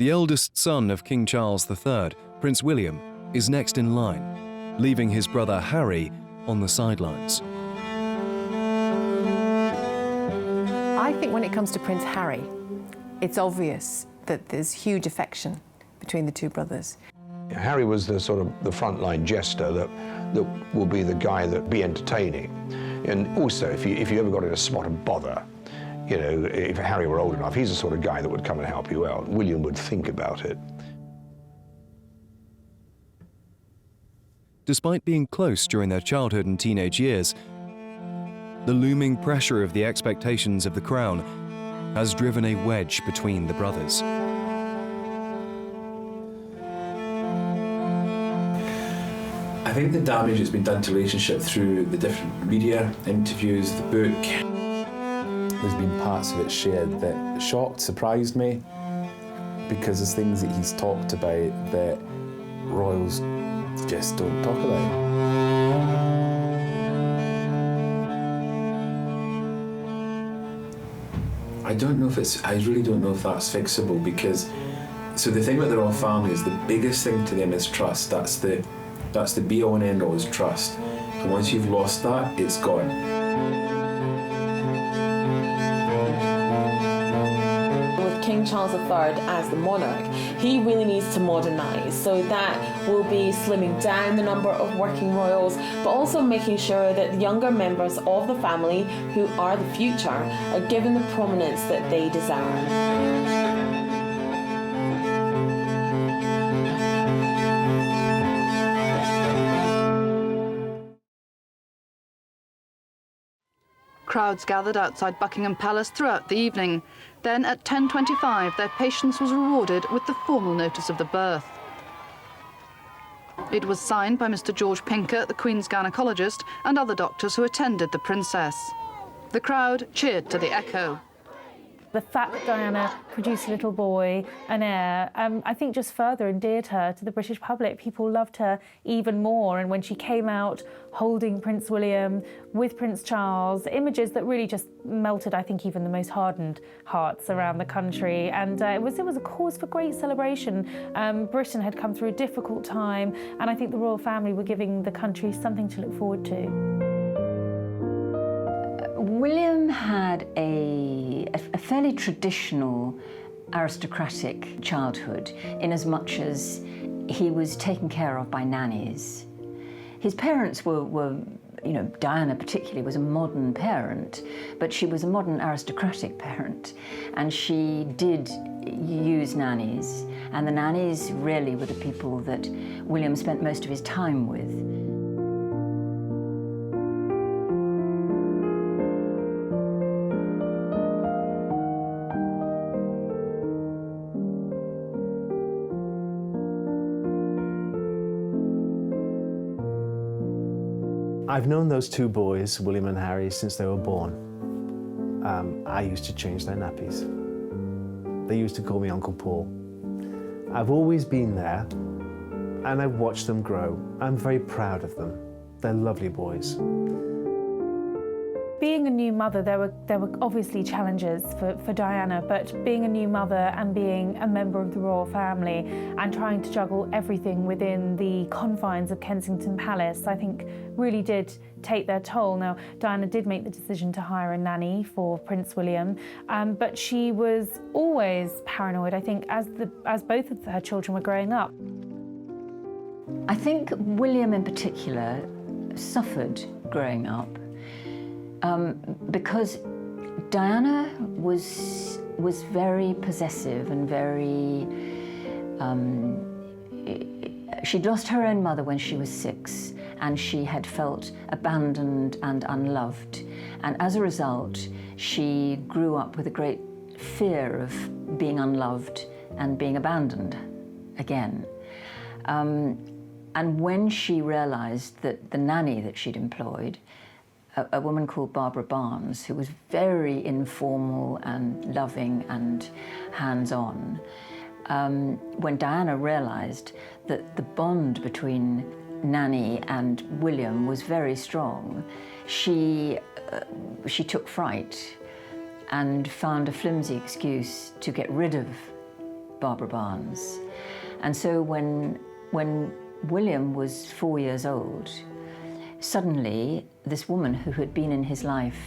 The eldest son of King Charles III, Prince William, is next in line, leaving his brother Harry on the sidelines. I think when it comes to Prince Harry, it's obvious that there's huge affection between the two brothers. Harry was the sort of the frontline jester that will be the guy that be entertaining. And also, if you ever got in a spot of bother, you know, if Harry were old enough, he's the sort of guy that would come and help you out. William would think about it. Despite being close during their childhood and teenage years, the looming pressure of the expectations of the crown has driven a wedge between the brothers. I think the damage that's been done to the relationship through the different media, interviews, the book. There's been parts of it shared that shocked, surprised me, because there's things that he's talked about that royals just don't talk about. I really don't know if that's fixable, because, so the thing about the royal family is the biggest thing to them is trust. That's the be-all and end-all is trust. And once you've lost that, it's gone. With King Charles III as the monarch, he really needs to modernise. So that will be slimming down the number of working royals, but also making sure that the younger members of the family, who are the future, are given the prominence that they deserve. Crowds gathered outside Buckingham Palace throughout the evening. Then at 10:25, their patience was rewarded with the formal notice of the birth. It was signed by Mr. George Pinker, the Queen's gynaecologist, and other doctors who attended the princess. The crowd cheered to the echo. The fact that Diana produced a little boy, an heir, I think just further endeared her to the British public. People loved her even more, and when she came out holding Prince William with Prince Charles, images that really just melted, I think, even the most hardened hearts around the country. And it was a cause for great celebration. Britain had come through a difficult time, and I think the royal family were giving the country something to look forward to. William had a fairly traditional aristocratic childhood, in as much as he was taken care of by nannies. His parents were, you know, Diana particularly was a modern parent, but she was a modern aristocratic parent, and she did use nannies, and the nannies really were the people that William spent most of his time with. I've known those two boys, William and Harry, since they were born. I used to change their nappies. They used to call me Uncle Paul. I've always been there, and I've watched them grow. I'm very proud of them. They're lovely boys. Being a new mother, there were obviously challenges for Diana, but being a new mother and being a member of the royal family and trying to juggle everything within the confines of Kensington Palace, I think really did take their toll. Now, Diana did make the decision to hire a nanny for Prince William, but she was always paranoid, I think, as both of her children were growing up. I think William in particular suffered growing up. Because Diana was very possessive and very... she'd lost her own mother when she was 6, and she had felt abandoned and unloved. And as a result, she grew up with a great fear of being unloved and being abandoned again. And when she realised that the nanny that she'd employed, a woman called Barbara Barnes, who was very informal and loving and hands-on, when Diana realised that the bond between Nanny and William was very strong, she took fright and found a flimsy excuse to get rid of Barbara Barnes. And so when William was 4 years old, suddenly this woman who had been in his life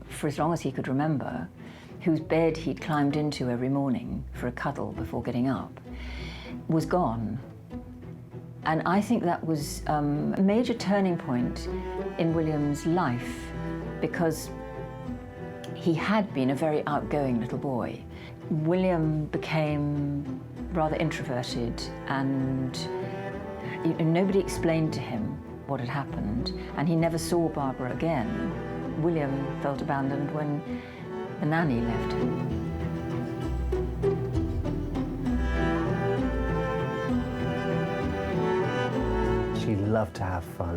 for as long as he could remember, whose bed he'd climbed into every morning for a cuddle before getting up, was gone. And I think that was a major turning point in William's life, because he had been a very outgoing little boy. William became rather introverted, and nobody explained to him what had happened, and he never saw Barbara again. William felt abandoned when the nanny left him. She loved to have fun.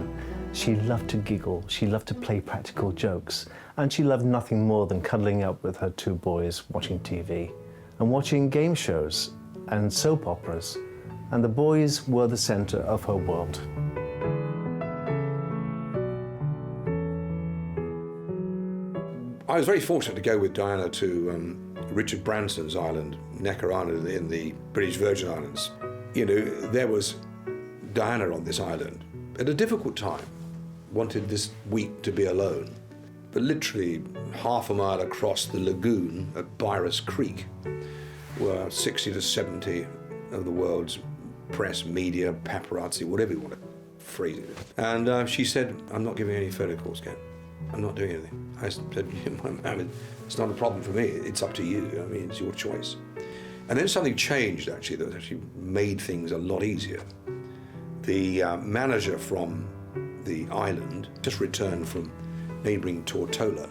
She loved to giggle. She loved to play practical jokes. And she loved nothing more than cuddling up with her two boys, watching TV and watching game shows and soap operas. And the boys were the center of her world. I was very fortunate to go with Diana to Richard Branson's island, Necker Island in the British Virgin Islands. You know, there was Diana on this island at a difficult time, wanted this week to be alone. But literally half a mile across the lagoon at Byrus Creek were 60 to 70 of the world's press, media, paparazzi, whatever you want to phrase it. And she said, "I'm not giving any photo calls, Ken. I'm not doing anything." I said, "It's not a problem for me. It's up to you. I mean, it's your choice." And then something changed, actually, that actually made things a lot easier. The manager from the island just returned from neighbouring Tortola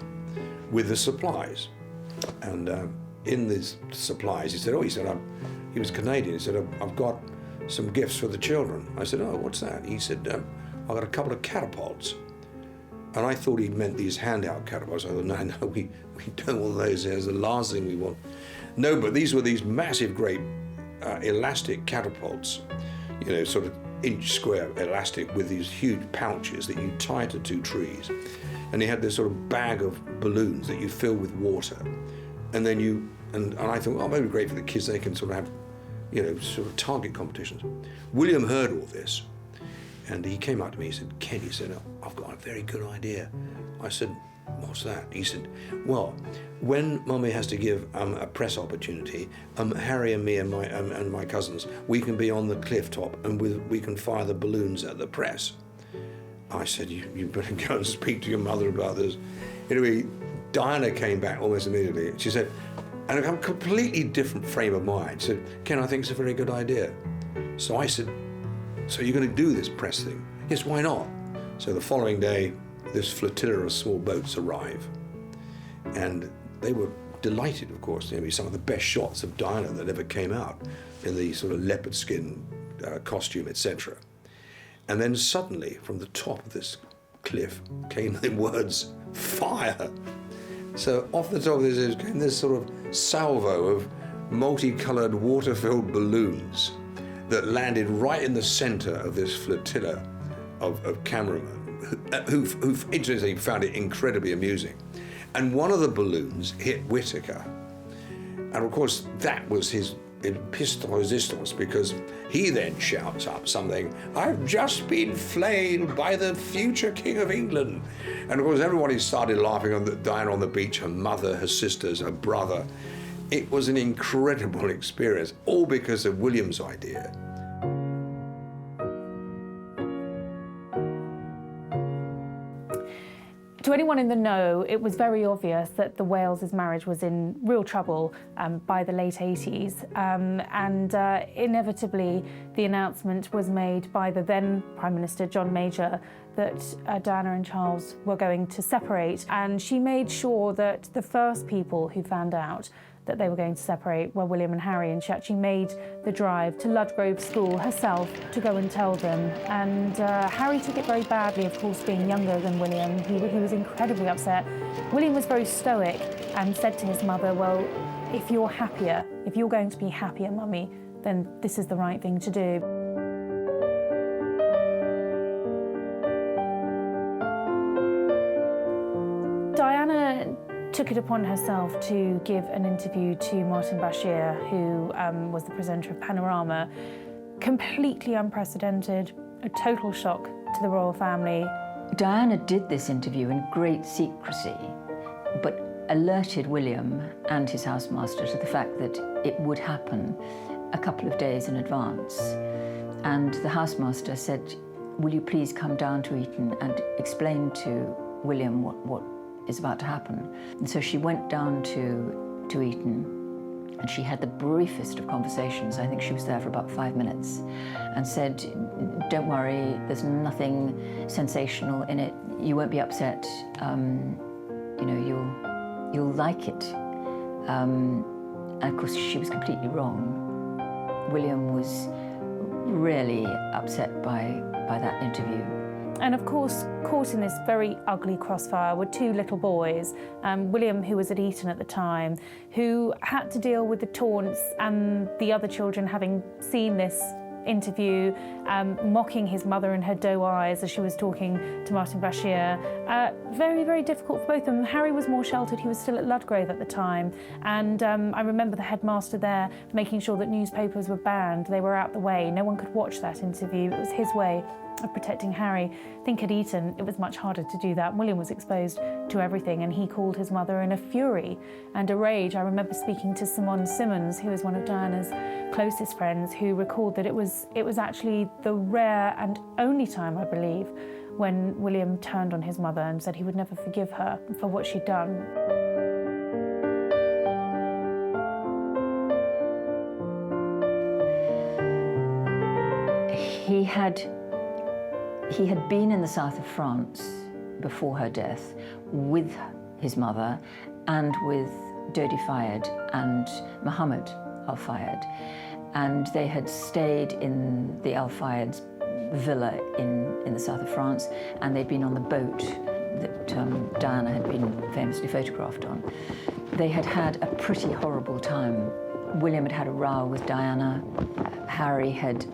with the supplies. And in these supplies, he said, he was Canadian. He said, "I've got some gifts for the children." I said, "Oh, what's that?" He said, "I've got a couple of catapults." And I thought he'd meant these handout catapults. I thought, no, we don't want those. There's the last thing we want. No, but these were these massive, great elastic catapults, you know, sort of inch square elastic with these huge pouches that you tie to two trees. And he had this sort of bag of balloons that you fill with water. And then and I thought, oh, maybe great for the kids. They can sort of have, you know, sort of target competitions. William heard all this. And he came up to me, he said, "Ken," he said, "I've got a very good idea." I said, "What's that?" He said, "Well, when Mummy has to give a press opportunity, Harry and me and my cousins, we can be on the cliff top and we can fire the balloons at the press." I said, you better go and speak to your mother about this. Anyway, Diana came back almost immediately. She said, and a completely different frame of mind, she said, "Ken, I think it's a very good idea." So I said, "So you're going to do this press thing?" "Yes, why not?" So the following day, this flotilla of small boats arrive. And they were delighted, of course. You know, some of the best shots of Diana that ever came out in the sort of leopard skin costume, etc. And then suddenly, from the top of this cliff, came the words, "Fire!" So off the top of this came this sort of salvo of multicolored water-filled balloons that landed right in the center of this flotilla of cameramen who interestingly found it incredibly amusing. And one of the balloons hit Whittaker. And of course, that was his pièce de résistance, because he then shouts up something, "I've just been flayed by the future King of England." And of course, everybody started laughing on Diana on the beach, her mother, her sisters, her brother. It was an incredible experience, all because of William's idea. To anyone in the know, it was very obvious that the Wales's marriage was in real trouble by the late 80s. Inevitably, the announcement was made by the then Prime Minister, John Major, that Diana and Charles were going to separate. And she made sure that the first people who found out that they were going to separate were William and Harry, and she actually made the drive to Ludgrove School herself to go and tell them. And Harry took it very badly, of course, being younger than William. He was incredibly upset. William was very stoic and said to his mother, "Well, if you're happier, if you're going to be happier, Mummy, then this is the right thing to do." Diana took it upon herself to give an interview to Martin Bashir, who was the presenter of Panorama. Completely unprecedented, a total shock to the royal family. Diana did this interview in great secrecy, but alerted William and his housemaster to the fact that it would happen a couple of days in advance. And the housemaster said, "Will you please come down to Eton and explain to William what is about to happen?" And so she went down to Eton, and she had the briefest of conversations. I think she was there for about 5 minutes, and said, "Don't worry, there's nothing sensational in it. You won't be upset. You know, you'll like it." And of course, she was completely wrong. William was really upset by that interview. And of course, caught in this very ugly crossfire were two little boys, William, who was at Eton at the time, who had to deal with the taunts and the other children having seen this interview, mocking his mother and her doe eyes as she was talking to Martin Bashir. Very, very difficult for both of them. Harry was more sheltered. He was still at Ludgrove at the time. And I remember the headmaster there making sure that newspapers were banned. They were out the way. No one could watch that interview. It was his way of protecting Harry. I think at Eton it was much harder to do that. William was exposed to everything, and he called his mother in a fury and a rage. I remember speaking to Simone Simmons, who was one of Diana's closest friends, who recalled that it was actually the rare and only time, I believe, when William turned on his mother and said he would never forgive her for what she'd done. He had been in the south of France before her death with his mother and with Dodi Fayed and Mohammed Al Fayed, and they had stayed in the Al Fayed's villa in the south of France, and they'd been on the boat that Diana had been famously photographed on. They had had a pretty horrible time. William had had a row with Diana. Harry had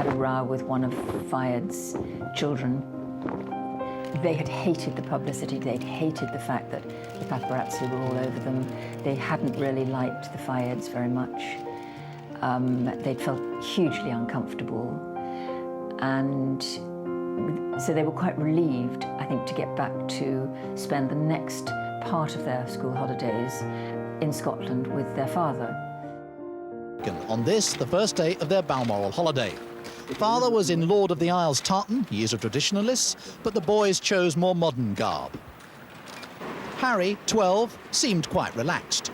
a row with one of Fayed's children. They had hated the publicity. They'd hated the fact that the paparazzi were all over them. They hadn't really liked the Fayeds very much. They'd felt hugely uncomfortable. And so they were quite relieved, I think, to get back to spend the next part of their school holidays in Scotland with their father. On this, the first day of their Balmoral holiday. Father was in Lord of the Isles tartan, he is a traditionalist, but the boys chose more modern garb. Harry, 12, seemed quite relaxed.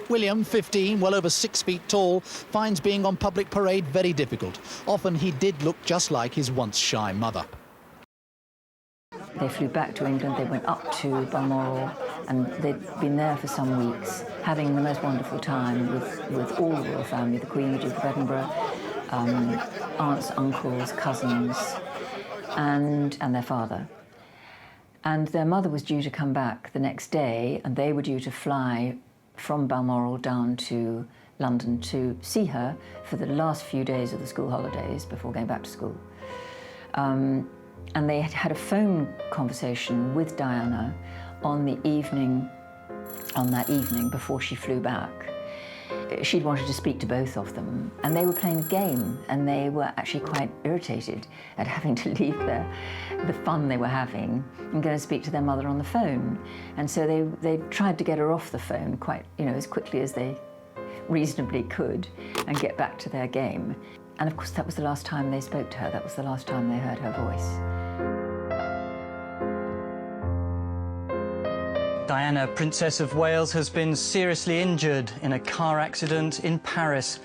William, 15, well over 6 feet tall, finds being on public parade very difficult. Often he did look just like his once shy mother. They flew back to England, they went up to Balmoral, and they'd been there for some weeks, having the most wonderful time with all the royal family, the Queen, the Duke of Edinburgh, aunts, uncles, cousins, and their father. And their mother was due to come back the next day, and they were due to fly from Balmoral down to London to see her for the last few days of the school holidays before going back to school. And they had had a phone conversation with Diana on that evening before she flew back. She'd wanted to speak to both of them, and they were playing a game, and they were actually quite irritated at having to leave the fun they were having and go and speak to their mother on the phone. And so they tried to get her off the phone quite, as quickly as they reasonably could and get back to their game. And of course, that was the last time they spoke to her. That was the last time they heard her voice. Diana, Princess of Wales, has been seriously injured in a car accident in Paris.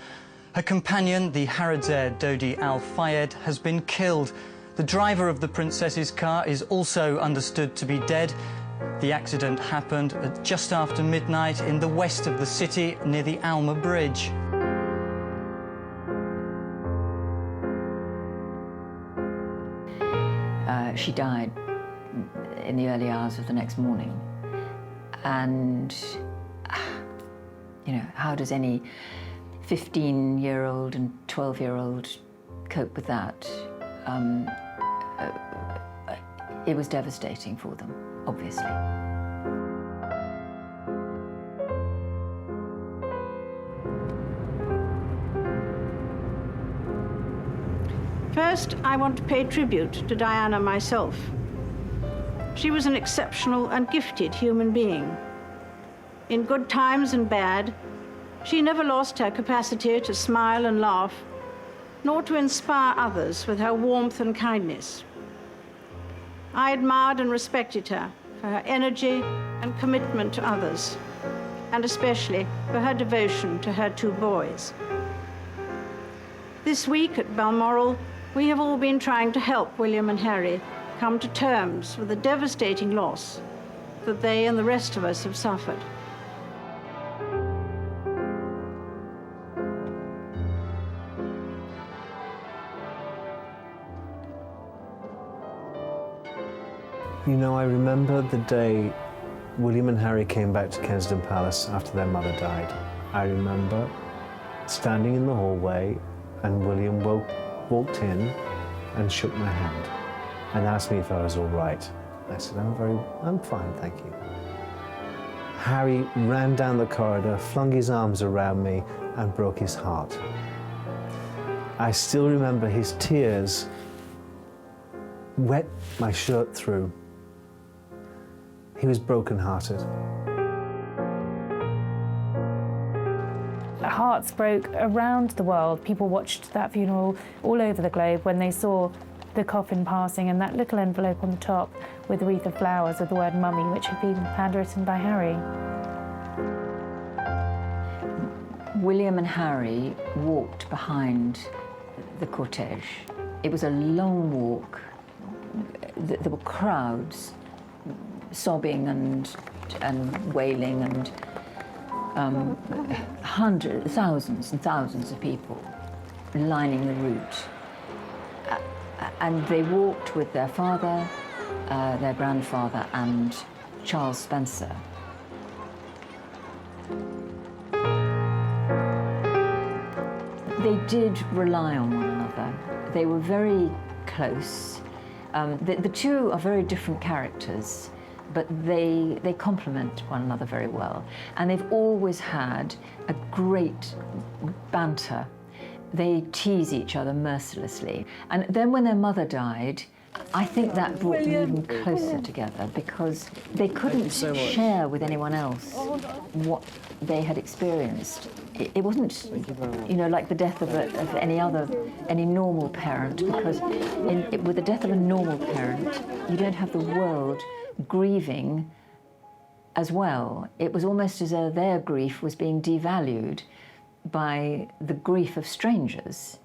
Her companion, the Harrods heir Dodi Al Fayed, has been killed. The driver of the princess's car is also understood to be dead. The accident happened at just after midnight in the west of the city, near the Alma Bridge. She died in the early hours of the next morning. And, how does any 15-year-old and 12-year-old cope with that? It was devastating for them, obviously. First, I want to pay tribute to Diana myself. She was an exceptional and gifted human being. In good times and bad, she never lost her capacity to smile and laugh, nor to inspire others with her warmth and kindness. I admired and respected her for her energy and commitment to others, and especially for her devotion to her two boys. This week at Balmoral, we have all been trying to help William and Harry come to terms with the devastating loss that they and the rest of us have suffered. You know, I remember the day William and Harry came back to Kensington Palace after their mother died. I remember standing in the hallway and William walked in and shook my hand and asked me if I was all right. I said, I'm fine, thank you. Harry ran down the corridor, flung his arms around me and broke his heart. I still remember his tears wet my shirt through. He was broken-hearted. Hearts broke around the world. People watched that funeral all over the globe when they saw the coffin passing and that little envelope on the top with a wreath of flowers with the word mummy, which had been handwritten by Harry. William and Harry walked behind the cortege. It was a long walk. There were crowds sobbing and wailing and thousands and thousands of people lining the route. And they walked with their father, their grandfather, and Charles Spencer. They did rely on one another. They were very close. The two are very different characters, but they complement one another very well. And they've always had a great banter. They tease each other mercilessly. And then when their mother died, I think that brought them even closer together because they couldn't share with anyone else what they had experienced. It wasn't, you know, like the death of any normal parent, because with the death of a normal parent, you don't have the world grieving as well. It was almost as though their grief was being devalued by the grief of strangers.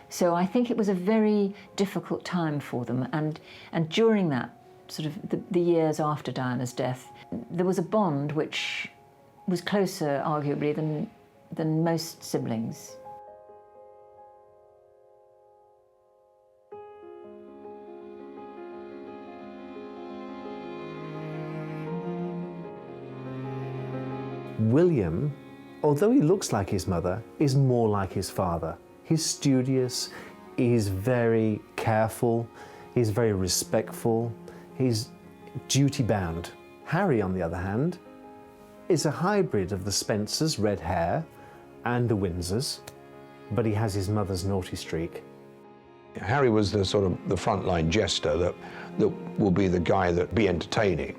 So I think it was a very difficult time for them, and during that sort of the years after Diana's death, there was a bond which was closer, arguably, than most siblings. William, although he looks like his mother, is more like his father. He's studious, he's very careful, he's very respectful, he's duty-bound. Harry, on the other hand, is a hybrid of the Spencers' red hair and the Windsors, but he has his mother's naughty streak. Harry was the sort of the frontline jester that will be the guy that be entertaining.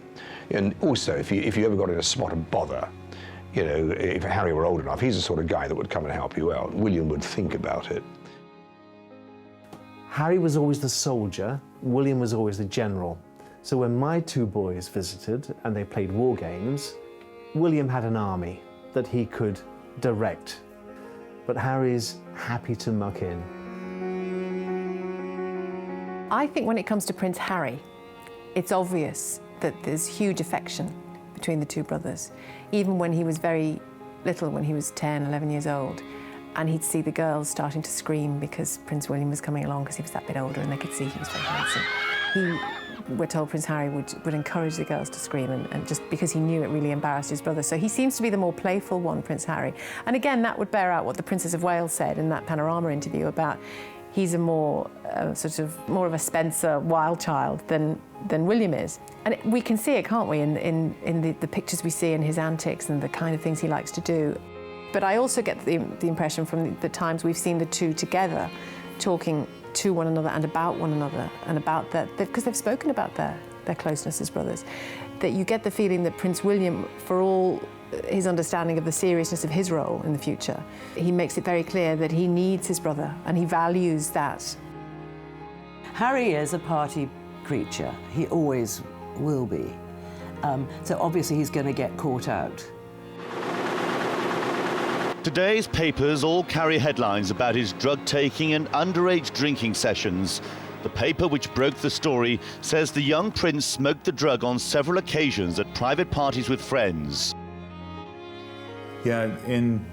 And also, if you ever got in a spot of bother, you know, if Harry were old enough, he's the sort of guy that would come and help you out. William would think about it. Harry was always the soldier, William was always the general. So when my two boys visited and they played war games, William had an army that he could direct, but Harry's happy to muck in. I think when it comes to Prince Harry, it's obvious that there's huge affection between the two brothers. Even when he was very little, when he was 10, 11 years old, and he'd see the girls starting to scream because Prince William was coming along because he was that bit older and they could see he was very handsome. We're told Prince Harry would encourage the girls to scream and just because he knew it really embarrassed his brother. So he seems to be the more playful one, Prince Harry. And again, that would bear out what the Princess of Wales said in that Panorama interview about he's a more more of a Spencer wild child than William is. And we can see it, can't we, in the pictures we see and his antics and the kind of things he likes to do. But I also get the impression from the times we've seen the two together talking to one another and about one another, and about because they've spoken about their closeness as brothers, that you get the feeling that Prince William, for all his understanding of the seriousness of his role in the future, he makes it very clear that he needs his brother and he values that. Harry is a party creature. He always will be. So obviously he's going to get caught out. Today's papers all carry headlines about his drug-taking and underage drinking sessions. The paper which broke the story says the young prince smoked the drug on several occasions at private parties with friends. Yeah, in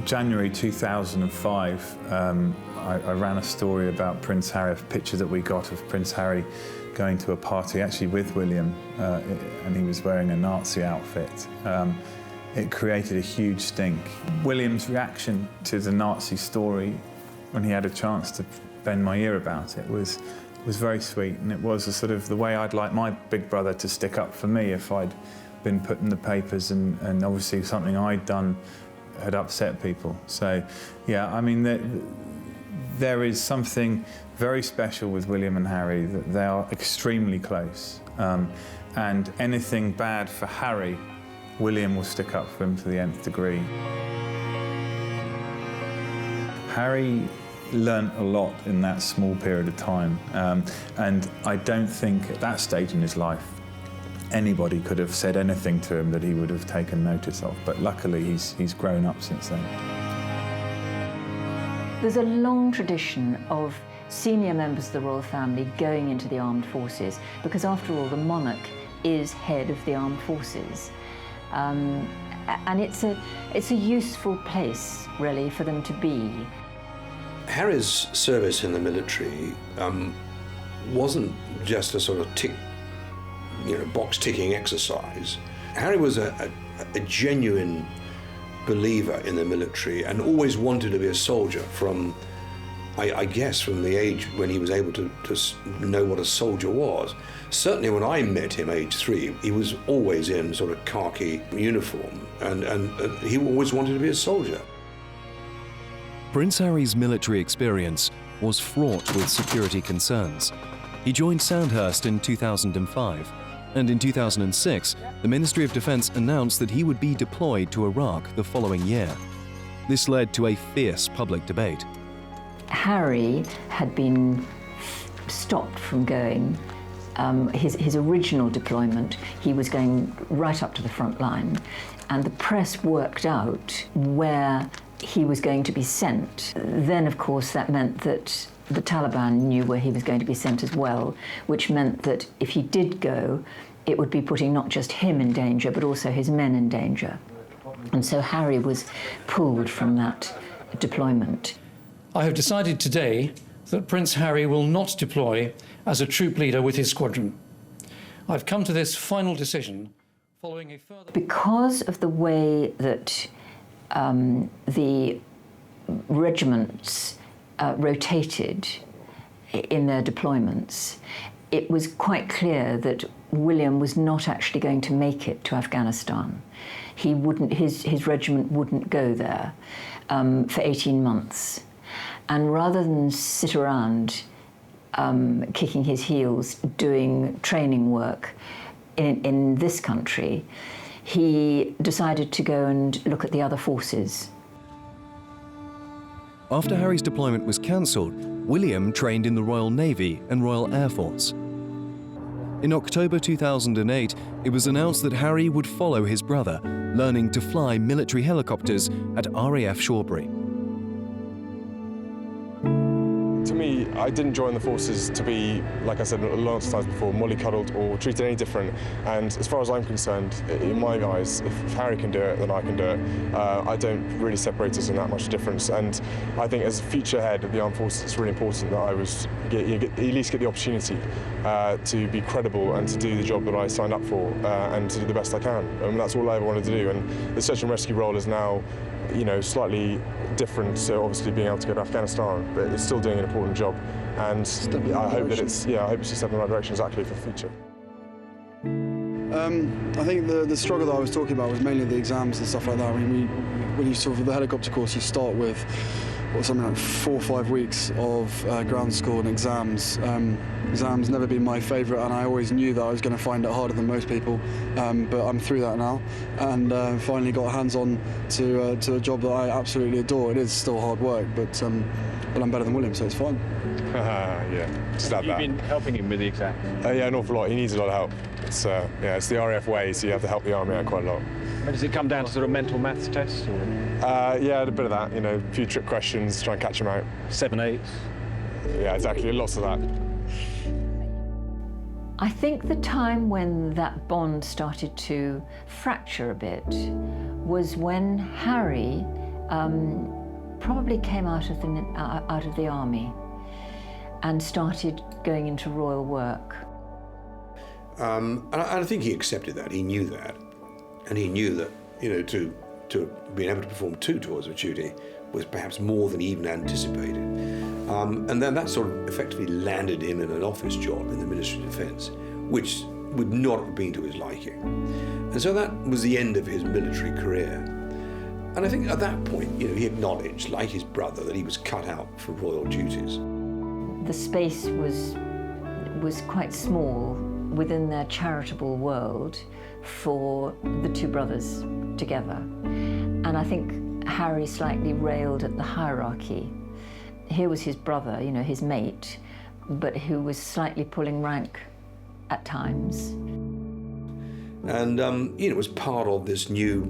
January 2005, I ran a story about Prince Harry, a picture that we got of Prince Harry going to a party, actually with William, and he was wearing a Nazi outfit. It created a huge stink. William's reaction to the Nazi story, when he had a chance to bend my ear about it, was very sweet, and it was a sort of the way I'd like my big brother to stick up for me if I'd been put in the papers and obviously something I'd done had upset people. So, yeah, I mean, there is something very special with William and Harry, that they are extremely close. And anything bad for Harry, William will stick up for him to the nth degree. Harry learnt a lot in that small period of time, and I don't think at that stage in his life anybody could have said anything to him that he would have taken notice of, but luckily he's grown up since then. There's a long tradition of senior members of the royal family going into the armed forces, because after all the monarch is head of the armed forces. And it's a useful place, really, for them to be. Harry's service in the military wasn't just a sort of box-ticking exercise. Harry was a genuine believer in the military and always wanted to be a soldier from, I guess, from the age when he was able to know what a soldier was. Certainly when I met him, age 3, he was always in sort of khaki uniform, and he always wanted to be a soldier. Prince Harry's military experience was fraught with security concerns. He joined Sandhurst in 2005, and in 2006, the Ministry of Defence announced that he would be deployed to Iraq the following year. This led to a fierce public debate. Harry had been stopped from going. His original deployment, he was going right up to the front line, and the press worked out where he was going to be sent. Then, of course, that meant that the Taliban knew where he was going to be sent as well, which meant that if he did go, it would be putting not just him in danger, but also his men in danger. And so Harry was pulled from that deployment. I have decided today that Prince Harry will not deploy as a troop leader with his squadron. I've come to this final decision following a further... Because of the way that the regiments rotated in their deployments, it was quite clear that William was not actually going to make it to Afghanistan. He wouldn't, his regiment wouldn't go there for 18 months. And rather than sit around kicking his heels, doing training work in this country, he decided to go and look at the other forces. After Harry's deployment was cancelled, William trained in the Royal Navy and Royal Air Force. In October 2008, it was announced that Harry would follow his brother, learning to fly military helicopters at RAF Shawbury. To me, I didn't join the forces to be, like I said a lot of times before, mollycoddled or treated any different. And as far as I'm concerned, in my eyes, if Harry can do it, then I can do it. I don't really separate us in that much difference. And I think as future head of the armed forces, it's really important that I at least get the opportunity to be credible and to do the job that I signed up for and to do the best I can. And that's all I ever wanted to do. And the search and rescue role is now, slightly different, so obviously being able to go to Afghanistan, but it's still doing an important job, and I hope that it's a step in the right direction exactly for the future. I think the struggle that I was talking about was mainly the exams and stuff like that. I mean, when you sort of the helicopter course, you start with something like 4 or 5 weeks of ground school and exams. Exams never been my favourite, and I always knew that I was going to find it harder than most people. But I'm through that now, and finally got hands-on to a job that I absolutely adore. It is still hard work, but I'm better than William, so it's fine. Yeah, just add that. You've been helping him with the exam? Yeah, an awful lot. He needs a lot of help. It's it's the RAF way, so you have to help the army out quite a lot. But does it come down to sort of mental maths tests? Or? Yeah, a bit of that. You know, a few trick questions, try and catch him out. 7 8s. Yeah, exactly. Lots of that. I think the time when that bond started to fracture a bit was when Harry probably came out of the army and started going into royal work. And I think he accepted that. He knew that, and he knew that, you know, to being able to perform 2 tours of duty was perhaps more than he even anticipated. And then that sort of effectively landed him in an office job in the Ministry of Defence, which would not have been to his liking. And so that was the end of his military career. And I think at that point, you know, he acknowledged, like his brother, that he was cut out for royal duties. The space was quite small within their charitable world for the 2 brothers together. And I think Harry slightly railed at the hierarchy. Here was his brother, you know, his mate, but who was slightly pulling rank at times. And, you know, it was part of this new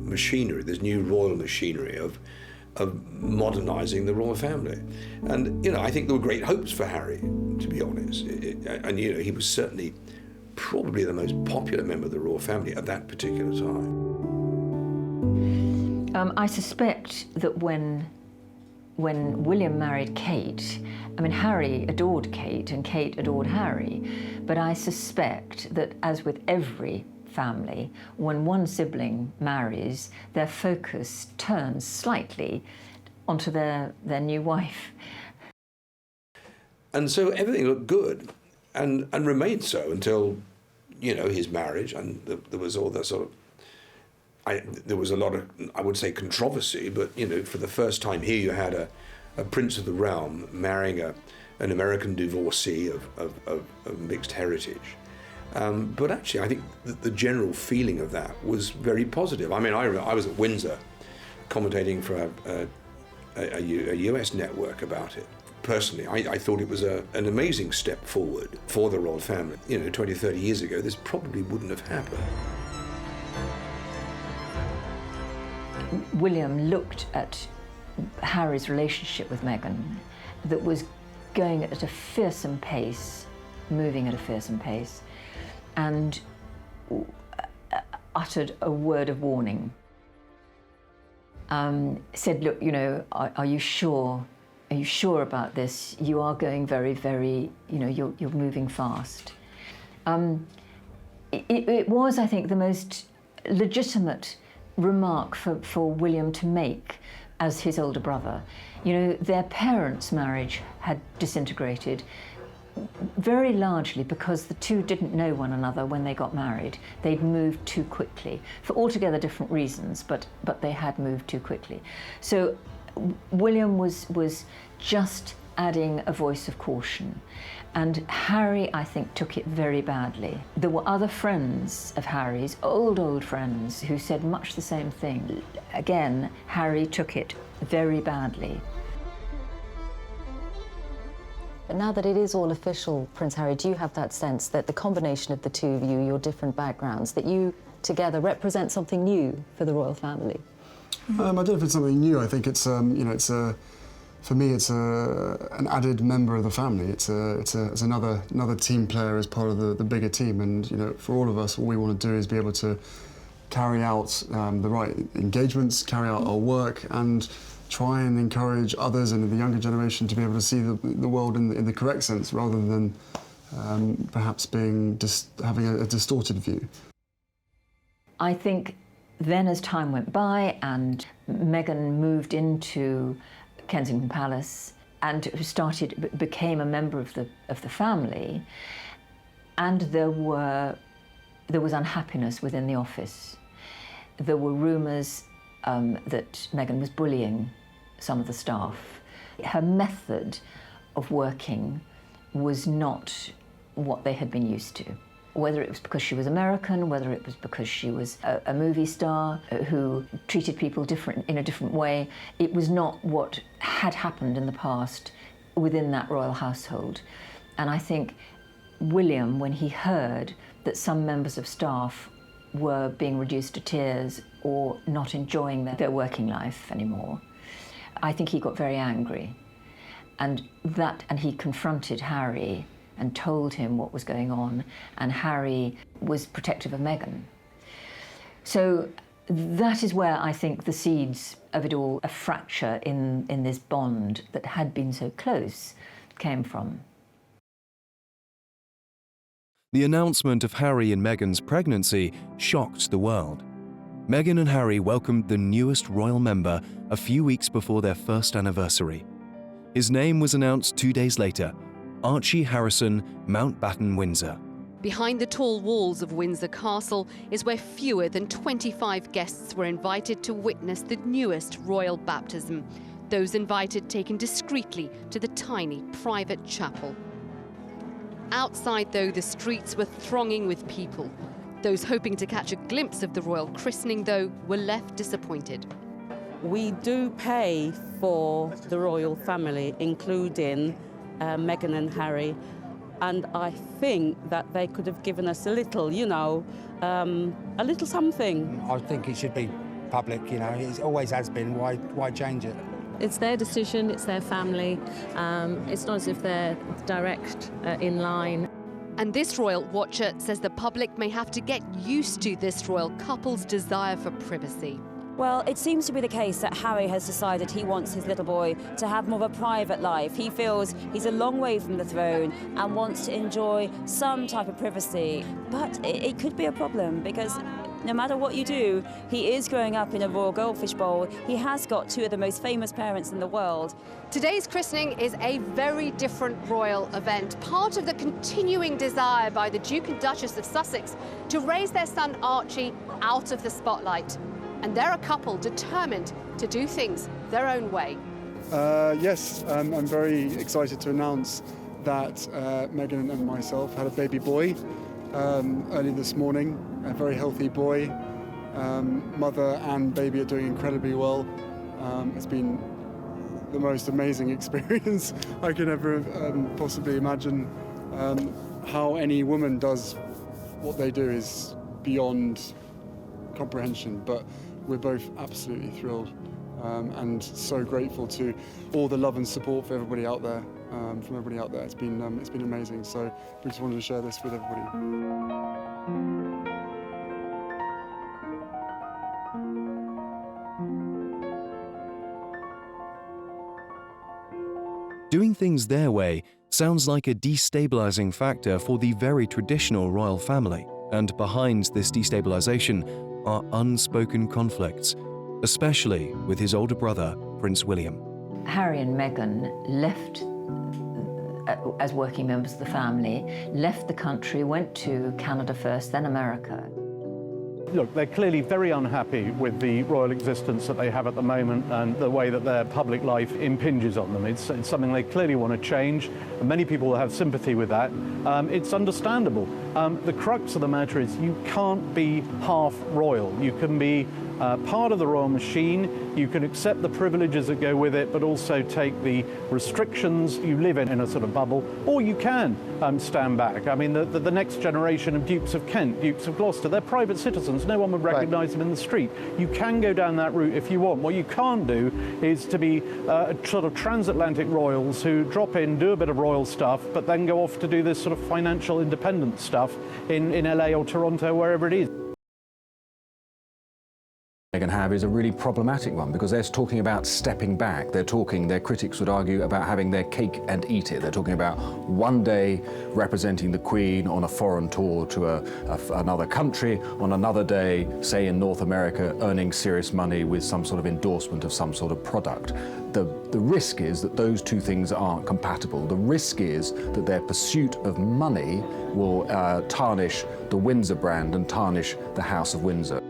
machinery, this new royal machinery of modernising the royal family. And, you know, I think there were great hopes for Harry, to be honest. And, you know, he was certainly probably the most popular member of the royal family at that particular time. I suspect that when William married Kate, I mean, Harry adored Kate and Kate adored Harry, but I suspect that, as with every family, when one sibling marries, their focus turns slightly onto their new wife. And so everything looked good and remained so until, you know, his marriage, and there was all the sort of, there was a lot of, I would say, controversy, but, you know, for the first time here you had a prince of the realm marrying an American divorcee of mixed heritage. But actually, I think the general feeling of that was very positive. I mean, I was at Windsor commentating for a US network about it. Personally, I thought it was an amazing step forward for the royal family. You know, 20, 30 years ago, this probably wouldn't have happened. William looked at Harry's relationship with Meghan that was going at a fearsome pace, moving at a fearsome pace, and uttered a word of warning. Said, look, you know, are you sure? Are you sure about this? You are going very, very, you know, you're moving fast. It was, I think, the most legitimate remark for William to make as his older brother. You know, their parents' marriage had disintegrated very largely because the 2 didn't know one another when they got married. They'd moved too quickly for altogether different reasons, but they had moved too quickly. So William was just adding a voice of caution. And Harry, I think, took it very badly. There were other friends of Harry's, old friends, who said much the same thing. Again, Harry took it very badly. But now that it is all official, Prince Harry, do you have that sense that the combination of the 2 of you, your different backgrounds, that you together represent something new for the royal family? I don't know if it's something new. I think it's, you know, for me, it's an added member of the family. It's another team player as part of the bigger team. And, you know, for all of us, all we want to do is be able to carry out the right engagements, carry out our work, and try and encourage others and the younger generation to be able to see the world in the correct sense, rather than perhaps having a distorted view. I think then, as time went by and Meghan moved into Kensington Palace and became a member of the family, and there was unhappiness within the office. There were rumours that Meghan was bullying some of the staff. Her method of working was not what they had been used to. Whether it was because she was American, whether it was because she was a movie star who treated people in a different way, it was not what had happened in the past within that royal household. And I think William, when he heard that some members of staff were being reduced to tears or not enjoying their working life anymore, I think he got very angry. And he confronted Harry and told him what was going on, and Harry was protective of Meghan. So that is where I think the seeds of it all, a fracture in this bond that had been so close, came from. The announcement of Harry and Meghan's pregnancy shocked the world. Meghan and Harry welcomed the newest royal member a few weeks before their first anniversary. His name was announced 2 days later, Archie Harrison, Mountbatten, Windsor. Behind the tall walls of Windsor Castle is where fewer than 25 guests were invited to witness the newest royal baptism. Those invited taken discreetly to the tiny private chapel. Outside, though, the streets were thronging with people. Those hoping to catch a glimpse of the royal christening, though, were left disappointed. We do pay for the royal family, including Meghan and Harry, and I think that they could have given us a little, a little something. I think it should be public, it always has been. Why change it? It's their decision, it's their family. It's not as if they're direct in line. And this royal watcher says the public may have to get used to this royal couple's desire for privacy. Well, it seems to be the case that Harry has decided he wants his little boy to have more of a private life. He feels he's a long way from the throne and wants to enjoy some type of privacy. But it could be a problem because no matter what you do, he is growing up in a royal goldfish bowl. He has got two of the most famous parents in the world. Today's christening is a very different royal event, part of the continuing desire by the Duke and Duchess of Sussex to raise their son Archie out of the spotlight. And they're a couple determined to do things their own way. Yes, I'm very excited to announce that Meghan and myself had a baby boy early this morning, a very healthy boy. Mother and baby are doing incredibly well. It's been the most amazing experience I could ever possibly imagine. How any woman does what they do is beyond comprehension, but we're both absolutely thrilled and so grateful to all the love and support for everybody out there, from everybody out there. It's been amazing. So we just wanted to share this with everybody. Doing things their way sounds like a destabilizing factor for the very traditional royal family, and behind this destabilization are unspoken conflicts, especially with his older brother, Prince William. Harry and Meghan left as working members of the family, left the country, went to Canada first, then America. Look, they're clearly very unhappy with the royal existence that they have at the moment and the way that their public life impinges on them. It's something they clearly want to change, and many people have sympathy with that. It's understandable. The crux of the matter is you can't be half royal. You can be part of the royal machine, you can accept the privileges that go with it, but also take the restrictions. You live in a sort of bubble, or you can stand back. I mean, the next generation of Dukes of Kent, Dukes of Gloucester, they're private citizens. No one would recognise them in the street. You can go down that route if you want. What you can't do is to be sort of transatlantic royals who drop in, do a bit of royal stuff, but then go off to do this sort of financial independence stuff in LA or Toronto, wherever it is. Meghan have is a really problematic one because they're talking about stepping back. Their critics would argue about having their cake and eat it. They're talking about one day representing the Queen on a foreign tour to another country, on another day, say in North America, earning serious money with some sort of endorsement of some sort of product. The risk is that those two things aren't compatible. The risk is that their pursuit of money will tarnish the Windsor brand and tarnish the House of Windsor.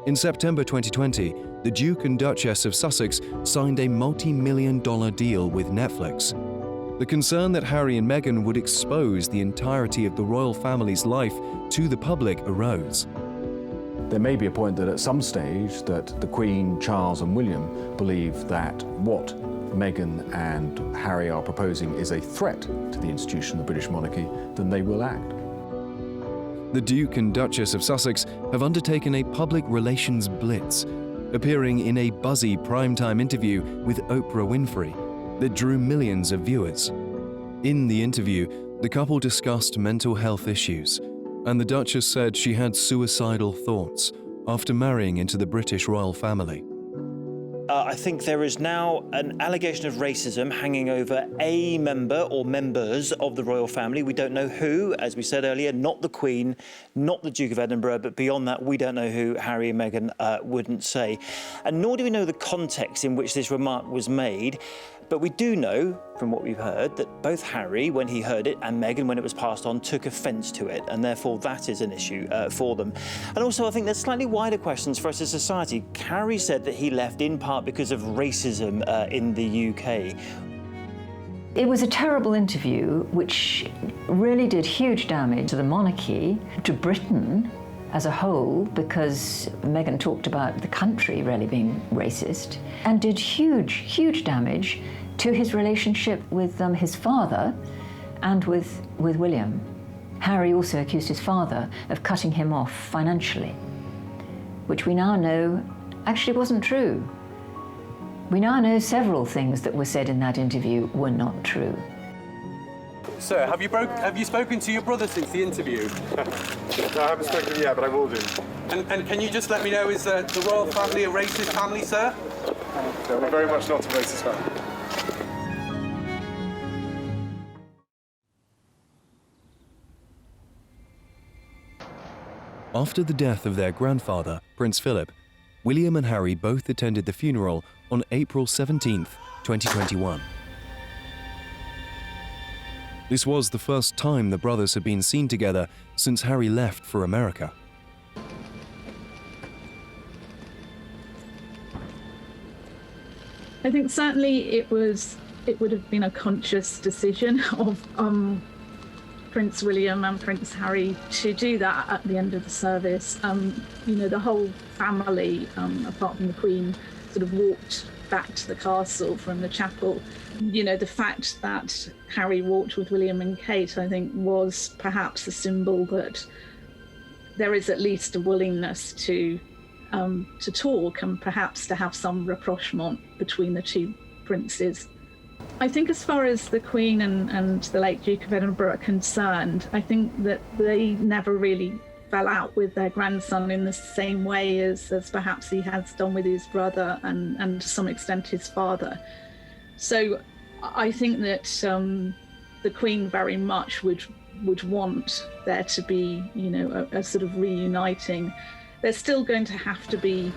In September 2020, the Duke and Duchess of Sussex signed a multi-million-dollar deal with Netflix. The concern that Harry and Meghan would expose the entirety of the royal family's life to the public arose. There may be a point that at some stage that the Queen, Charles and William believe that what Meghan and Harry are proposing is a threat to the institution of the British monarchy, then they will act. The Duke and Duchess of Sussex have undertaken a public relations blitz, appearing in a buzzy primetime interview with Oprah Winfrey that drew millions of viewers. In the interview, the couple discussed mental health issues, and the Duchess said she had suicidal thoughts after marrying into the British royal family. I think there is now an allegation of racism hanging over a member or members of the royal family. We don't know who, as we said earlier, not the Queen, not the Duke of Edinburgh, but beyond that, we don't know who. Harry and Meghan wouldn't say. And nor do we know the context in which this remark was made. But we do know, from what we've heard, that both Harry, when he heard it, and Meghan, when it was passed on, took offence to it, and therefore that is an issue for them. And also, I think there's slightly wider questions for us as a society. Harry said that he left in part because of racism in the UK. It was a terrible interview which really did huge damage to the monarchy, to Britain as a whole, because Meghan talked about the country really being racist, and did huge damage to his relationship with his father and with William. Harry also accused his father of cutting him off financially, which we now know actually wasn't true. We now know several things that were said in that interview were not true. Sir, have you spoken to your brother since the interview? No, I haven't spoken yet, but I will do. And can you just let me know, is the royal family a racist family, sir? No, we're very much not a racist family. After the death of their grandfather, Prince Philip, William and Harry both attended the funeral on April 17, 2021. This was the first time the brothers had been seen together since Harry left for America. I think certainly it would have been a conscious decision of Prince William and Prince Harry to do that at the end of the service. You know, the whole family, apart from the Queen, sort of walked back to the castle from the chapel. You know, the fact that Harry walked with William and Kate, I think, was perhaps a symbol that there is at least a willingness to talk and perhaps to have some rapprochement between the two princes. I think as far as the Queen and the late Duke of Edinburgh are concerned, I think that they never really fell out with their grandson in the same way as perhaps he has done with his brother and to some extent his father. So I think that the Queen very much would want there to be, you know, a sort of reuniting. There's still going to have to be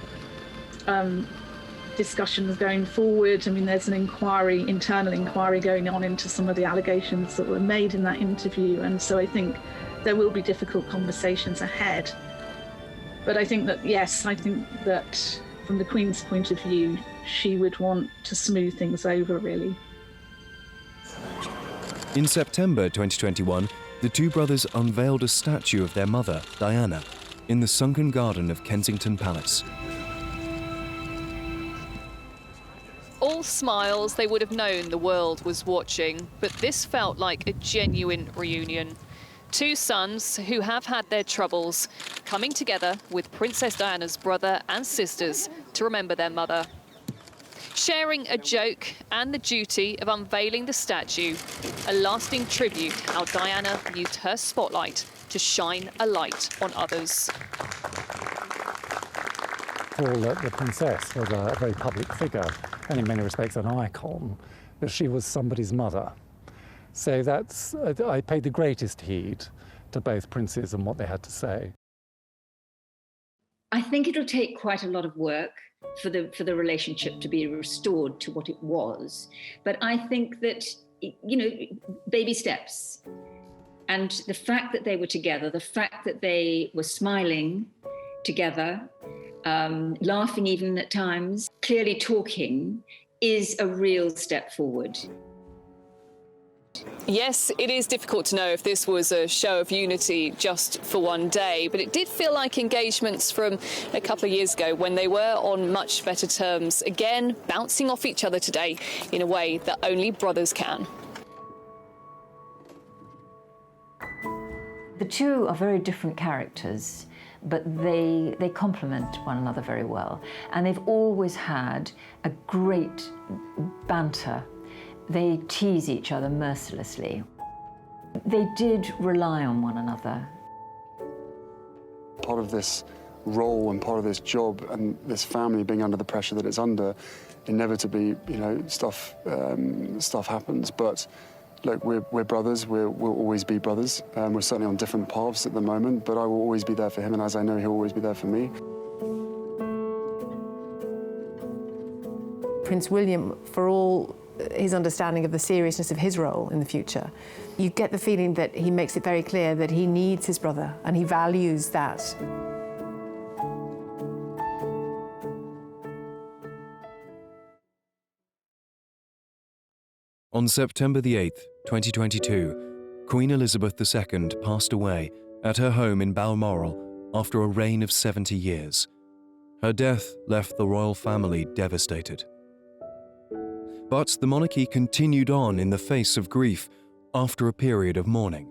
discussions going forward. I mean, there's an internal inquiry going on into some of the allegations that were made in that interview, and so I think there will be difficult conversations ahead. But I think that, yes, I think that from the Queen's point of view, she would want to smooth things over, really. In September 2021, the two brothers unveiled a statue of their mother, Diana, in the sunken garden of Kensington Palace. All smiles, they would have known the world was watching, but this felt like a genuine reunion. Two sons who have had their troubles coming together with Princess Diana's brother and sisters to remember their mother. Sharing a joke and the duty of unveiling the statue, a lasting tribute how Diana used her spotlight to shine a light on others. Paul, the princess was a very public figure and in many respects an icon, but she was somebody's mother. So I paid the greatest heed to both princes and what they had to say. I think it'll take quite a lot of work for the relationship to be restored to what it was. But I think that, you know, baby steps. And the fact that they were together, the fact that they were smiling together, laughing even at times, clearly talking, is a real step forward. Yes, it is difficult to know if this was a show of unity just for one day, but it did feel like engagements from a couple of years ago when they were on much better terms, again bouncing off each other today in a way that only brothers can. The two are very different characters, but they complement one another very well. And they've always had a great banter. They tease each other mercilessly. They did rely on one another. Part of this role and part of this job and this family being under the pressure that it's under, inevitably, stuff happens. But look, we're brothers. We'll always be brothers. We're certainly on different paths at the moment, but I will always be there for him, and as I know, he'll always be there for me. Prince William, for all his understanding of the seriousness of his role in the future, you get the feeling that he makes it very clear that he needs his brother and he values that. On September the 8th, 2022, Queen Elizabeth II passed away at her home in Balmoral after a reign of 70 years. Her death left the royal family devastated. But the monarchy continued on in the face of grief after a period of mourning.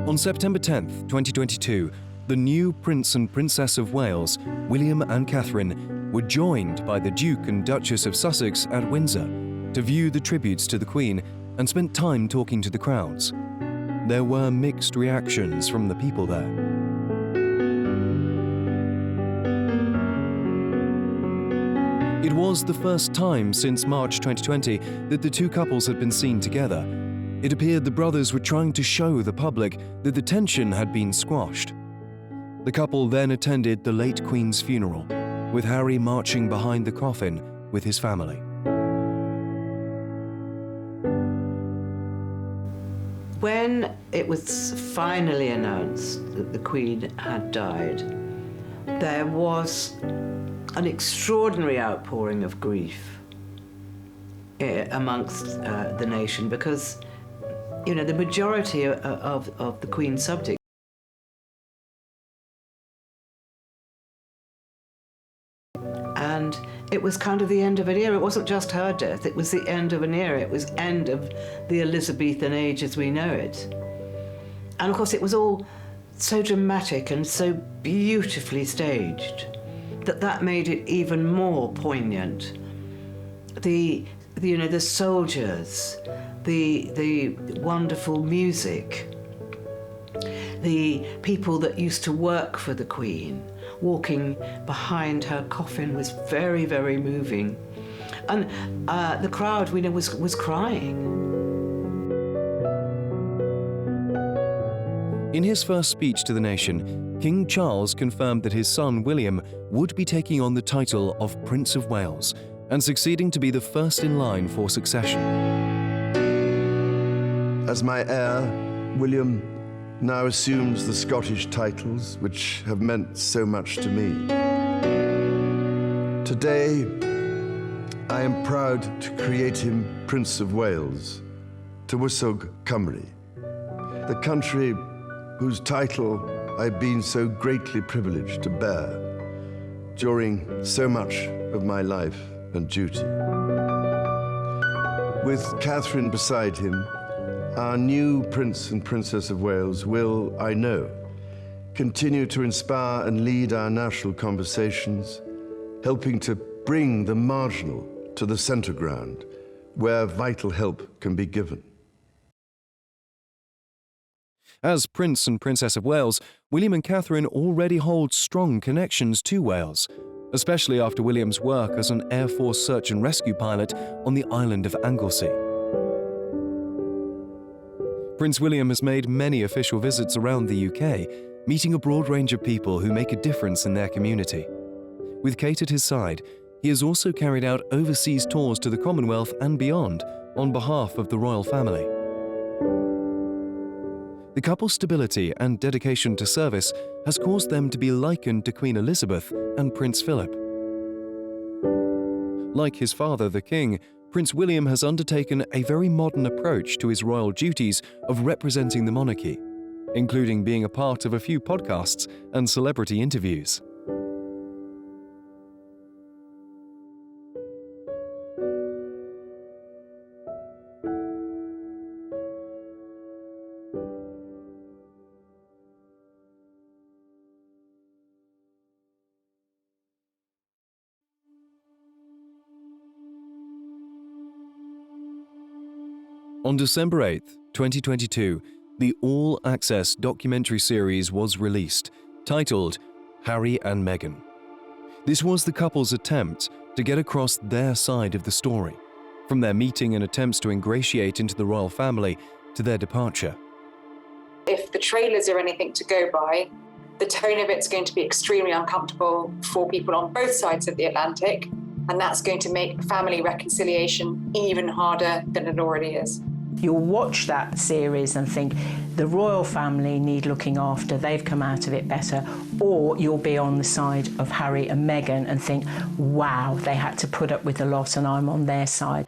On September 10th, 2022, the new Prince and Princess of Wales, William and Catherine, were joined by the Duke and Duchess of Sussex at Windsor to view the tributes to the Queen and spent time talking to the crowds. There were mixed reactions from the people there. It was the first time since March 2020 that the two couples had been seen together. It appeared the brothers were trying to show the public that the tension had been squashed. The couple then attended the late Queen's funeral, with Harry marching behind the coffin with his family. When it was finally announced that the Queen had died, there was an extraordinary outpouring of grief amongst the nation because, the majority of the Queen's subjects and it was kind of the end of an era. It wasn't just her death, it was the end of an era. It was end of the Elizabethan age as we know it. And of course it was all so dramatic and so beautifully staged that made it even more poignant. The soldiers, the wonderful music, the people that used to work for the Queen, walking behind her coffin was very, very moving. And the crowd, we know, was crying. In his first speech to the nation, King Charles confirmed that his son William would be taking on the title of Prince of Wales and succeeding to be the first in line for succession. As my heir, William now assumes the Scottish titles which have meant so much to me. Today, I am proud to create him Prince of Wales, Tywysog Cymru, the country whose title I've been so greatly privileged to bear during so much of my life and duty. With Catherine beside him, our new Prince and Princess of Wales will, I know, continue to inspire and lead our national conversations, helping to bring the marginal to the centre ground, where vital help can be given. As Prince and Princess of Wales, William and Catherine already hold strong connections to Wales, especially after William's work as an Air Force search and rescue pilot on the island of Anglesey. Prince William has made many official visits around the UK, meeting a broad range of people who make a difference in their community. With Kate at his side, he has also carried out overseas tours to the Commonwealth and beyond on behalf of the royal family. The couple's stability and dedication to service has caused them to be likened to Queen Elizabeth and Prince Philip. Like his father, the King, Prince William has undertaken a very modern approach to his royal duties of representing the monarchy, including being a part of a few podcasts and celebrity interviews. On December 8, 2022, the all-access documentary series was released, titled Harry and Meghan. This was the couple's attempt to get across their side of the story, from their meeting and attempts to ingratiate into the royal family to their departure. If the trailers are anything to go by, the tone of it's going to be extremely uncomfortable for people on both sides of the Atlantic, and that's going to make family reconciliation even harder than it already is. You'll watch that series and think the royal family need looking after, they've come out of it better, or you'll be on the side of Harry and Meghan and think, wow, they had to put up with a lot and I'm on their side.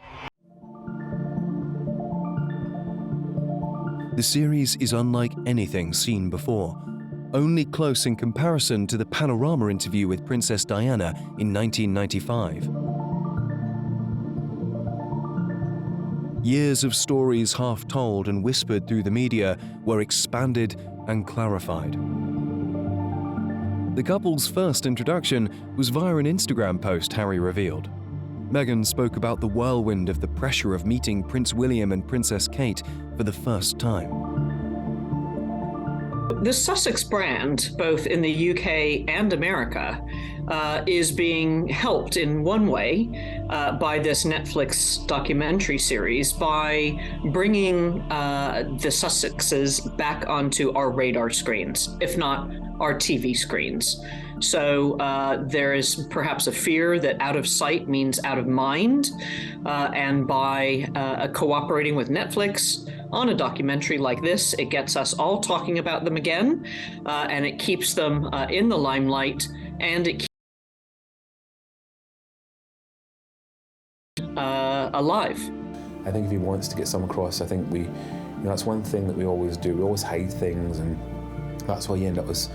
The series is unlike anything seen before, only close in comparison to the Panorama interview with Princess Diana in 1995. Years of stories half told and whispered through the media were expanded and clarified. The couple's first introduction was via an Instagram post Harry revealed. Meghan spoke about the whirlwind of the pressure of meeting Prince William and Princess Kate for the first time. The Sussex brand, both in the UK and America, is being helped in one way by this Netflix documentary series by bringing the Sussexes back onto our radar screens, if not our TV screens. So there is perhaps a fear that out of sight means out of mind, and by cooperating with Netflix on a documentary like this, it gets us all talking about them again, and it keeps them in the limelight, and it keeps alive. I think if he wants to get some across, I think that's one thing that we always do. We always hide things, and that's why you end up with,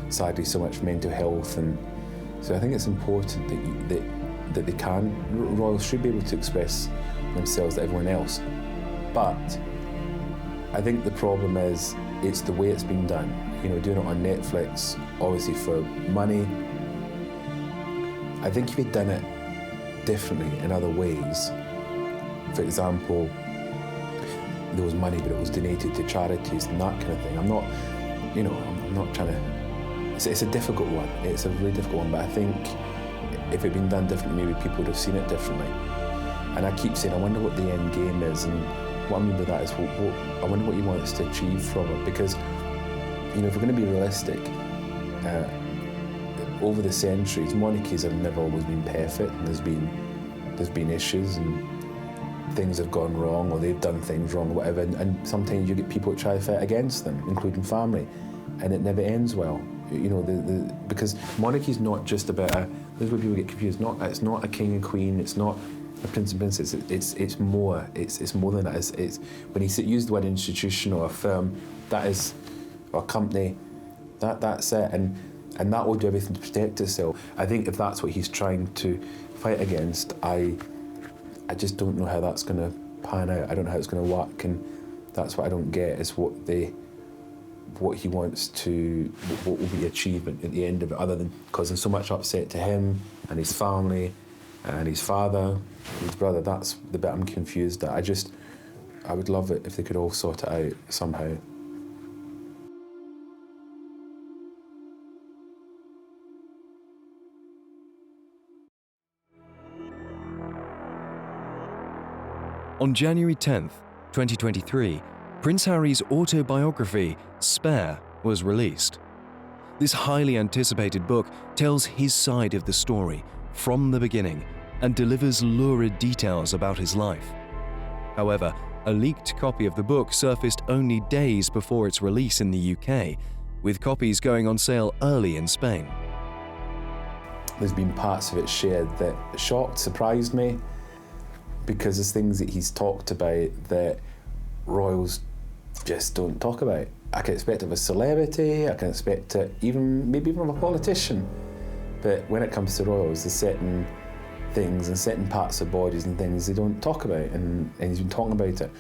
sadly, so much mental health. And so I think it's important that they can. Royals should be able to express themselves to everyone else. But I think the problem is it's the way it's been done. Doing it on Netflix, obviously for money. I think if he'd done it differently in other ways, for example, there was money but it was donated to charities and that kind of thing. I'm not trying to, it's a difficult one. It's a really difficult one, but I think if it had been done differently, maybe people would have seen it differently. And I keep saying, I wonder what the end game is, and what I mean by that is, I wonder what he wants to achieve from it, because, if we're going to be realistic, over the centuries, monarchies have never always been perfect, and there's been issues, and things have gone wrong, or they've done things wrong, or whatever, and sometimes you get people that try to fight against them, including family, and it never ends well. Because monarchy is not just about this is where people get confused. It's not a king and queen. It's not a prince and princess. It's more. It's more than that. It's when he used the word institution or a firm, that is, or a company, that's it, and that will do everything to protect itself. I think if that's what he's trying to fight against, I just don't know how that's going to pan out. I don't know how it's going to work, and that's what I don't get, is what he wants to, what will be achievement at the end of it, other than causing so much upset to him and his family and his father, his brother. That's the bit I'm confused at. I would love it if they could all sort it out somehow. On January 10th, 2023, Prince Harry's autobiography, Spare, was released. This highly anticipated book tells his side of the story from the beginning and delivers lurid details about his life. However, a leaked copy of the book surfaced only days before its release in the UK, with copies going on sale early in Spain. There's been parts of it shared that shocked, surprised me, because there's things that he's talked about that royals just don't talk about. I can expect it of a celebrity, I can expect it maybe even of a politician, but when it comes to royals, there's certain things and certain parts of bodies and things they don't talk about, and he's been talking about it.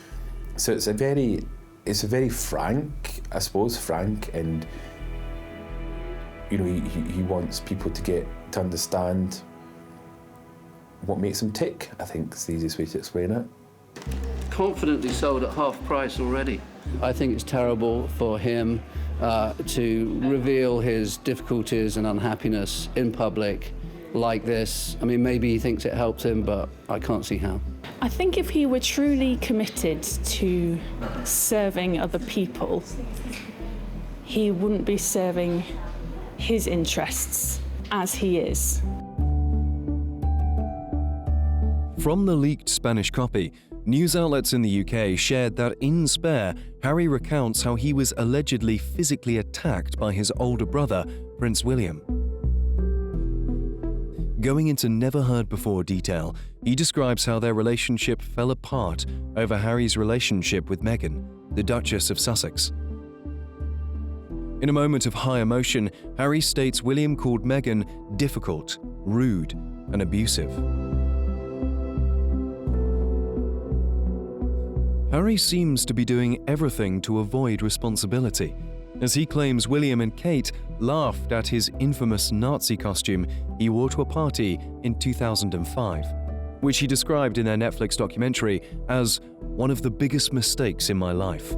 So it's a very frank, I suppose, and you know, he wants people to understand what makes him tick, I think is the easiest way to explain it. Confidently sold at half price already. I think it's terrible for him to reveal his difficulties and unhappiness in public like this. I mean, maybe he thinks it helps him, but I can't see how. I think if he were truly committed to serving other people, he wouldn't be serving his interests as he is. From the leaked Spanish copy, news outlets in the UK shared that in Spare, Harry recounts how he was allegedly physically attacked by his older brother, Prince William. Going into never-heard-before detail, he describes how their relationship fell apart over Harry's relationship with Meghan, the Duchess of Sussex. In a moment of high emotion, Harry states William called Meghan difficult, rude, and abusive. Harry seems to be doing everything to avoid responsibility, as he claims William and Kate laughed at his infamous Nazi costume he wore to a party in 2005, which he described in their Netflix documentary as one of the biggest mistakes in my life.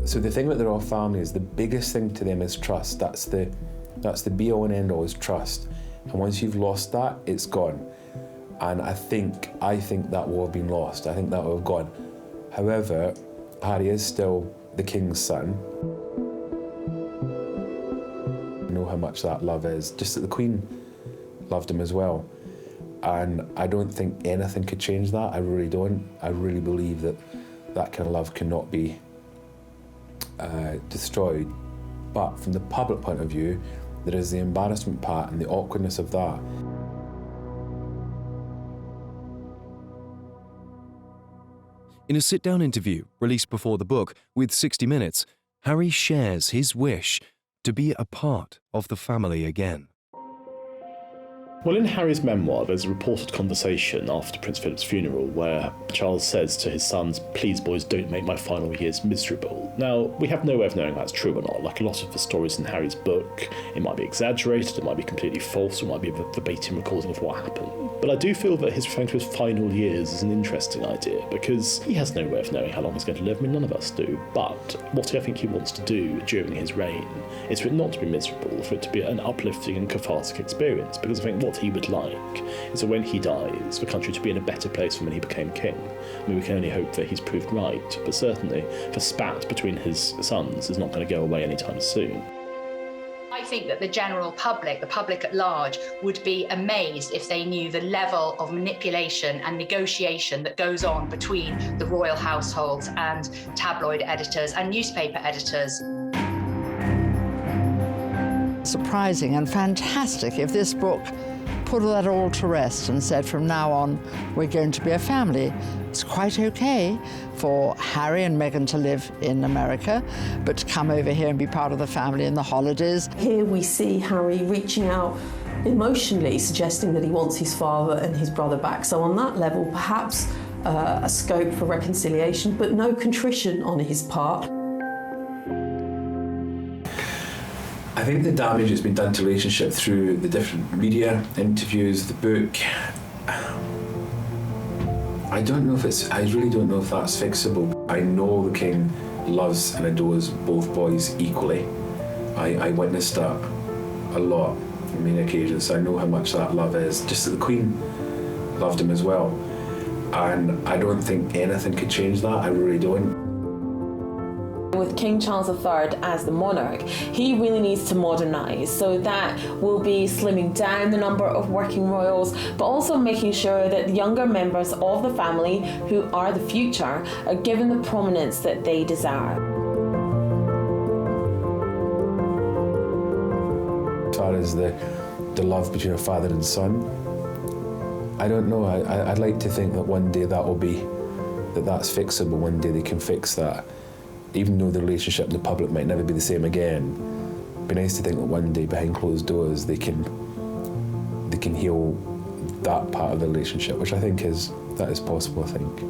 So the thing about the royal family is the biggest thing to them is trust. That's the be-all and end-all is trust. And once you've lost that, it's gone. And I think that will have been lost. I think that will have gone. However, Harry is still the king's son. I know how much that love is. Just that the Queen loved him as well. And I don't think anything could change that. I really don't. I really believe that that kind of love cannot be destroyed. But from the public point of view, there is the embarrassment part and the awkwardness of that. In a sit-down interview released before the book with 60 Minutes, Harry shares his wish to be a part of the family again. Well, in Harry's memoir, there's a reported conversation after Prince Philip's funeral where Charles says to his sons, "Please, boys, don't make my final years miserable." Now, we have no way of knowing if that's true or not. Like a lot of the stories in Harry's book, it might be exaggerated, it might be completely false, or it might be a verbatim recording of what happened. But I do feel that his referring to his final years is an interesting idea, because he has no way of knowing how long he's going to live. I mean, none of us do. But what I think he wants to do during his reign is for it not to be miserable, for it to be an uplifting and cathartic experience, because I think what he would like is that when he dies, the country to be in a better place than when he became king. I mean, we can only hope that he's proved right, but certainly the spat between his sons is not going to go away anytime soon. I think that the general public, the public at large, would be amazed if they knew the level of manipulation and negotiation that goes on between the royal households and tabloid editors and newspaper editors. Surprising and fantastic if this book put that all to rest and said from now on we're going to be a family. It's quite okay for Harry and Meghan to live in America, but to come over here and be part of the family in the holidays. Here we see Harry reaching out emotionally, suggesting that he wants his father and his brother back. So on that level, perhaps a scope for reconciliation, but no contrition on his part. I think the damage that's been done to the relationship through the different media, interviews, the book, I really don't know if that's fixable. I know the king loves and adores both boys equally. I witnessed that a lot on many occasions, so I know how much that love is. Just that the Queen loved him as well. And I don't think anything could change that, I really don't. with King Charles III as the monarch, he really needs to modernise. So that will be slimming down the number of working royals, but also making sure that the younger members of the family, who are the future, are given the prominence that they desire. As far as the love between a father and son, I don't know. I'd like to think that one day that's fixable. One day they can fix that. Even though the relationship in the public might never be the same again, it'd be nice to think that one day behind closed doors they can heal that part of the relationship, which I think is possible, I think.